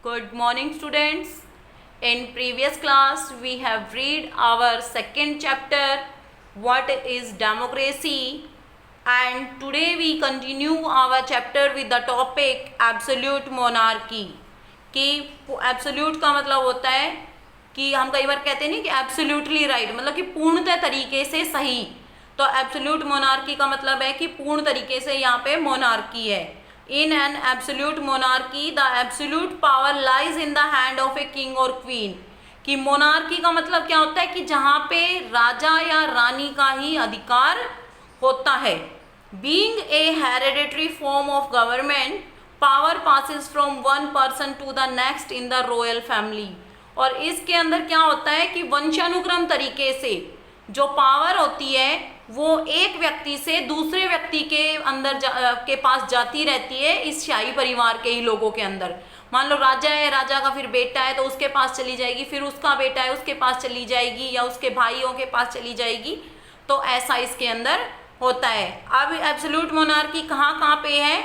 Good morning, students. In previous class, we have read our second chapter, what is democracy, and today we continue our chapter with the topic absolute monarchy. कि absolute का मतलब होता है कि हम कई बार कहते हैं नहीं कि absolutely right, मतलब कि पूर्णतः तरीके से सही. तो absolute monarchy का मतलब है कि पूर्ण तरीके से यहाँ पे monarchy है. In an absolute monarchy, the absolute power lies in the hand of a king or queen. कि monarchy का मतलब क्या होता है कि जहाँ पे राजा या रानी का ही अधिकार होता है. Being a hereditary form of government, power passes from one person to the next in the royal family. और इसके अंदर क्या होता है कि वंशानुक्रम तरीके से जो पावर होती है वो एक व्यक्ति से दूसरे व्यक्ति के अंदर के पास जाती रहती है इस शाही परिवार के ही लोगों के अंदर. मान लो राजा है, राजा का फिर बेटा है तो उसके पास चली जाएगी, फिर उसका बेटा है उसके पास चली जाएगी या उसके भाइयों के पास चली जाएगी. तो ऐसा इसके अंदर होता है. अब एब्सोल्यूट मोनार्की कहाँ पे है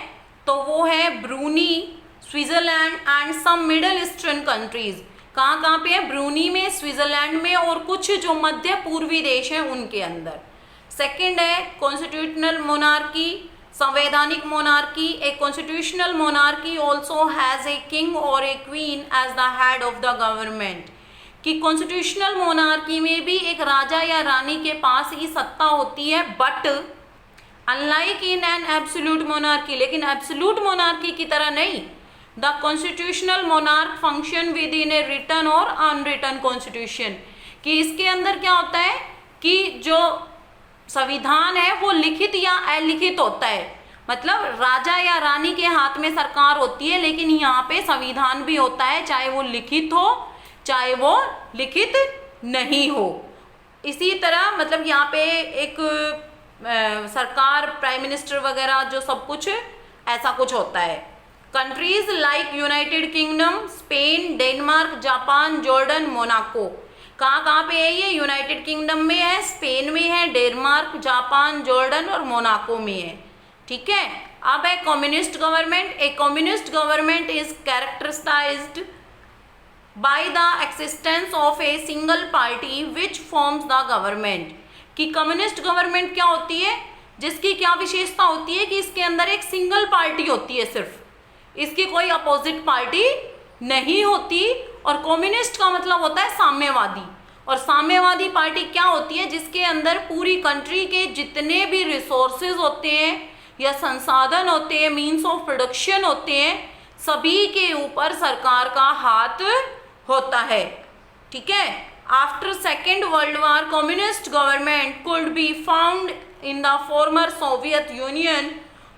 तो वो है Brunei, Switzerland and some middle eastern countries. कहाँ पे है? ब्रूनी में, स्विट्जरलैंड में और कुछ जो मध्य पूर्वी देश हैं उनके अंदर. सेकंड है कॉन्स्टिट्यूशनल मोनार्की, संवैधानिक monarchy. A constitutional monarchy also has a king और a queen as the head of the government. कि कॉन्स्टिट्यूशनल मोनार्की में भी एक राजा या रानी के पास ही सत्ता होती है, but unlike in an absolute monarchy, लेकिन एब्सोल्यूट मोनार्की की तरह नहीं. The constitutional monarch function within a written और अनरिटन कॉन्स्टिट्यूशन. कि इसके अंदर क्या होता है कि जो संविधान है वो लिखित या अलिखित होता है. मतलब राजा या रानी के हाथ में सरकार होती है, लेकिन यहाँ पे संविधान भी होता है, चाहे वो लिखित हो चाहे वो लिखित नहीं हो. इसी तरह मतलब यहाँ पे एक सरकार, प्राइम मिनिस्टर वगैरह जो सब कुछ ऐसा कुछ होता है. Countries like United kingdom, Spain, Denmark, Japan, Jordan, Monaco. कहाँ पे है ये? यूनाइटेड किंगडम में है, स्पेन में है, डेनमार्क, जापान, जॉर्डन और मोनाको में है. ठीक है. अब है communist government. A communist government is characterised by the existence of a single party which forms the government. कि कम्युनिस्ट गवर्नमेंट क्या होती है, जिसकी क्या विशेषता होती है कि इसके अंदर एक सिंगल पार्टी होती है, सिर्फ इसकी कोई अपोजिट पार्टी नहीं होती. और कम्युनिस्ट का मतलब होता है साम्यवादी. और साम्यवादी पार्टी क्या होती है? जिसके अंदर पूरी कंट्री के जितने भी रिसोर्सेज होते हैं या संसाधन होते हैं, मीन्स ऑफ प्रोडक्शन होते हैं, सभी के ऊपर सरकार का हाथ होता है. ठीक है. After second world war communist government could be found in the former Soviet union,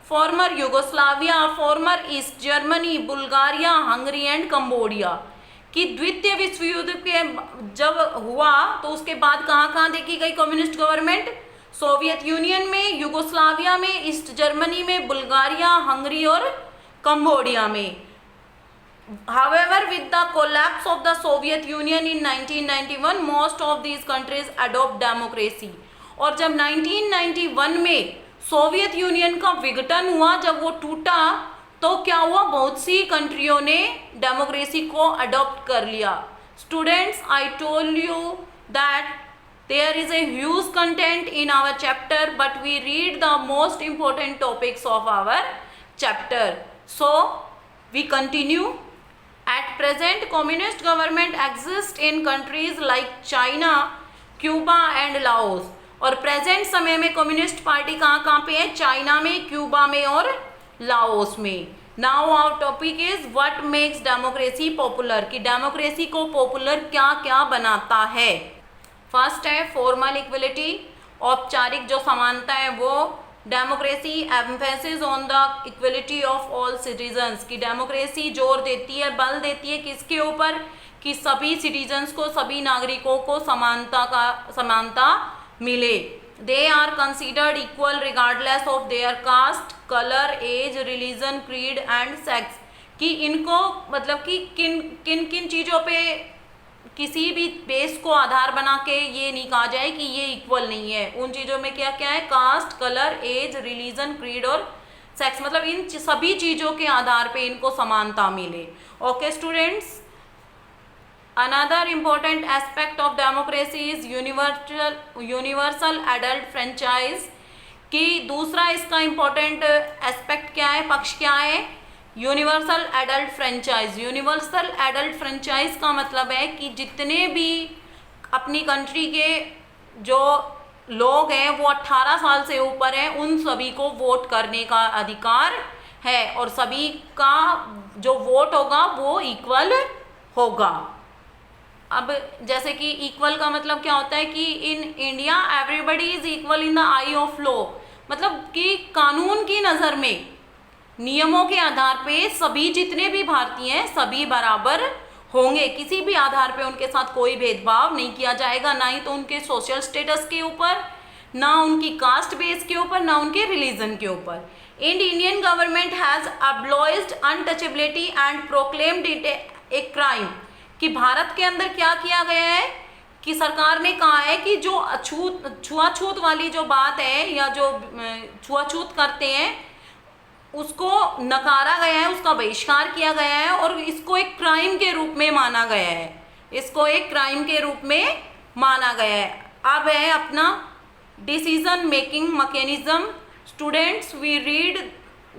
farmer Yugoslavia, farmer east Germany, Bulgaria, Hungary and Cambodia. कि द्वितीय विश्व युद्ध के जब हुआ तो उसके बाद कहाँ देखी गई कम्युनिस्ट गवर्नमेंट? सोवियत यूनियन में, यूगोस्लाविया में, ईस्ट जर्मनी में, बुल्गारिया, हंगरी और कंबोडिया में. However, with the collapse of the Soviet Union in 1991, most of these countries adopt democracy. और जब 1991 में सोवियत यूनियन का विघटन हुआ, जब वो टूटा तो क्या हुआ? बहुत सी कंट्रियों ने डेमोक्रेसी को अडॉप्ट कर लिया. Students, I told you that there is a huge content in our chapter, but we read the most important topics of our chapter. So we continue. At present, communist government exist in countries like China, Cuba and Laos. और present समय में communist party कहाँ पे है? China में, Cuba में और Laos में. Now our topic is what makes democracy popular. कि डेमोक्रेसी को पॉपुलर क्या क्या बनाता है. फर्स्ट है फॉर्मल इक्वलिटी, औपचारिक जो समानता है वो. Democracy emphasis on the equality of all citizens. की डेमोक्रेसी जोर देती है, बल देती है किसके ऊपर? कि सभी सिटीजन्स को, सभी नागरिकों को समानता मिले. They are considered equal regardless of their caste, colour, age, religion, creed and sex. कि इनको मतलब कि किन किन चीज़ों पे किसी भी बेस को आधार बना के ये नहीं कहा जाए कि ये इक्वल नहीं है. उन चीज़ों में क्या क्या है? Caste, colour, age, religion, creed और सेक्स. मतलब इन सभी चीज़ों के आधार पे इनको समानता मिले. Okay students, another important aspect of democracy is universal adult franchise. कि दूसरा इसका इम्पोर्टेंट एस्पेक्ट क्या है, पक्ष क्या है, universal adult franchise. Universal adult franchise का मतलब है कि जितने भी अपनी कंट्री के जो लोग हैं वो 18 साल से ऊपर हैं, उन सभी को वोट करने का अधिकार है और सभी का जो वोट होगा वो इक्वल होगा। अब जैसे कि इक्वल का मतलब क्या होता है कि in India everybody is equal in the I of law, मतलब कि कानून की नज़र में नियमों के आधार पे सभी जितने भी भारतीय हैं सभी बराबर होंगे, किसी भी आधार पे उनके साथ कोई भेदभाव नहीं किया जाएगा, ना ही तो उनके सोशल स्टेटस के ऊपर, ना उनकी कास्ट बेस के ऊपर, ना उनके रिलीजन के ऊपर। Indian government has abolished untouchability and proclaimed it a crime. कि भारत के अंदर क्या किया गया है कि सरकार ने कहा है कि जो छुआछूत वाली जो बात है या जो छुआछूत करते हैं उसको नकारा गया है, उसका बहिष्कार किया गया है और इसको एक क्राइम के रूप में माना गया है, इसको एक क्राइम के रूप में माना गया है। अब है अपना decision making mechanism. Students, we read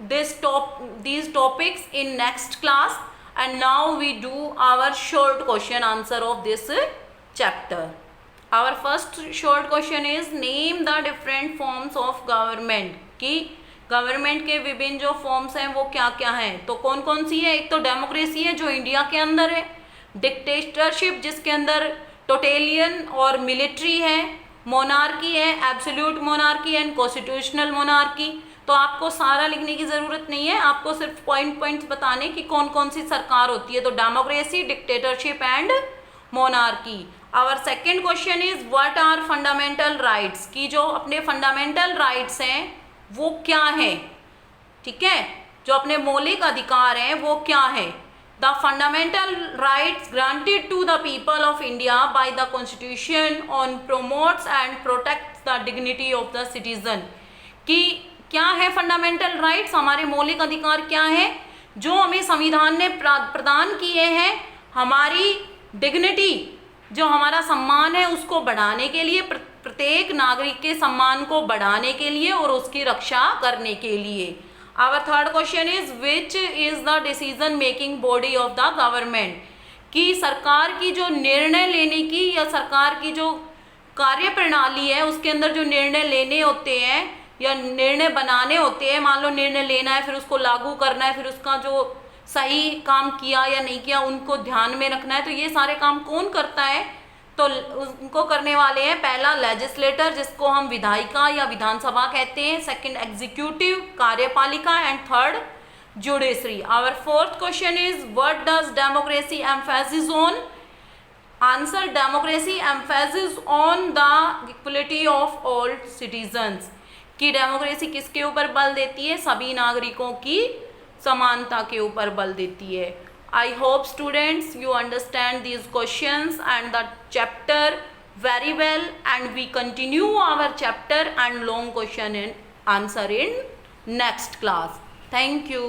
these topics in next class and now we do our short question answer of this chapter. Our first short question is name the different forms of government। कि government के विभिन्न जो forms हैं वो क्या क्या हैं, तो कौन कौन सी है। एक तो डेमोक्रेसी है जो इंडिया के अंदर है, डिक्टेटरशिप जिसके अंदर टोटेलियन और मिलिट्री है, मोनार्की है, absolute monarchy and constitutional monarchy. तो आपको सारा लिखने की ज़रूरत नहीं है, आपको सिर्फ पॉइंट्स बताने कि कौन कौन सी सरकार होती है। तो democracy, dictatorship and monarchy. Our second question is what are fundamental rights. की जो अपने फंडामेंटल राइट्स हैं वो क्या है, ठीक है, जो अपने मौलिक अधिकार हैं वो क्या है। The fundamental rights granted to the people of India by the constitution on promotes and protects the dignity of the citizen. कि क्या है फंडामेंटल राइट्स, हमारे मौलिक अधिकार क्या है जो हमें संविधान ने प्रदान किए हैं, हमारी डिग्निटी जो हमारा सम्मान है उसको बढ़ाने के लिए, प्रत्येक नागरिक के सम्मान को बढ़ाने के लिए और उसकी रक्षा करने के लिए। Our third question is which is the decision making body of the government. कि सरकार की जो निर्णय लेने की या सरकार की जो कार्य प्रणाली है उसके अंदर जो निर्णय लेने होते हैं या निर्णय बनाने होते हैं, मान लो निर्णय लेना है फिर उसको लागू करना है, फिर उसका जो सही काम किया या नहीं किया उनको ध्यान में रखना है, तो ये सारे काम कौन करता है, तो उनको करने वाले हैं पहला लेजिस्लेटर जिसको हम विधायिका या विधानसभा कहते हैं, सेकंड एग्जीक्यूटिव कार्यपालिका and third judiciary. Our fourth question is what does democracy emphasis on. Answer democracy emphasis on the equality of all citizens. कि डेमोक्रेसी किसके ऊपर बल देती है, सभी नागरिकों की समानता के ऊपर बल देती है। I hope students you understand these questions and the chapter very well, and we continue our chapter and long question and answer in next class. Thank you.